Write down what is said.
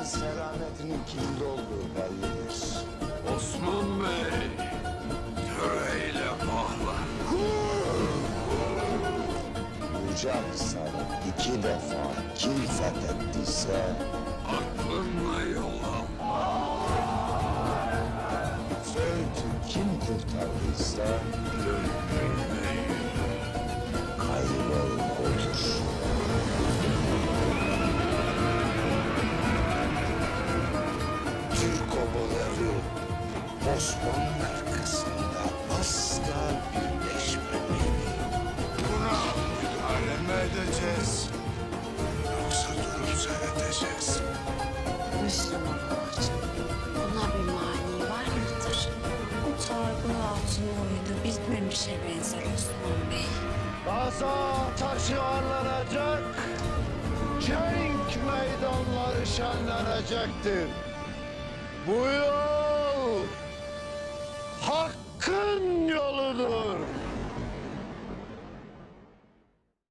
selametinin kimde olduğu bellidir. Osman Bey, töreyle bağlan. Yüce Aksaray'ı 2 defa kim fethettiyse Aklınla yolam. Söğüt'ü kim kurtardıysa Döndürmeyin. kaybol odur. Türk obaları Osman'ın arkasında asla birleşmemeli. Buna müdahale mi edeceğiz? Yoksa durup seyredeceğiz. Müslüman olacak. Buna bir mani var mıdır? Bu Targun Hatun oyunu bitmemişe benzer Osman Bey. Gaza taşı ağırlanacak, cenk meydanları şenlenecektir. Bu yol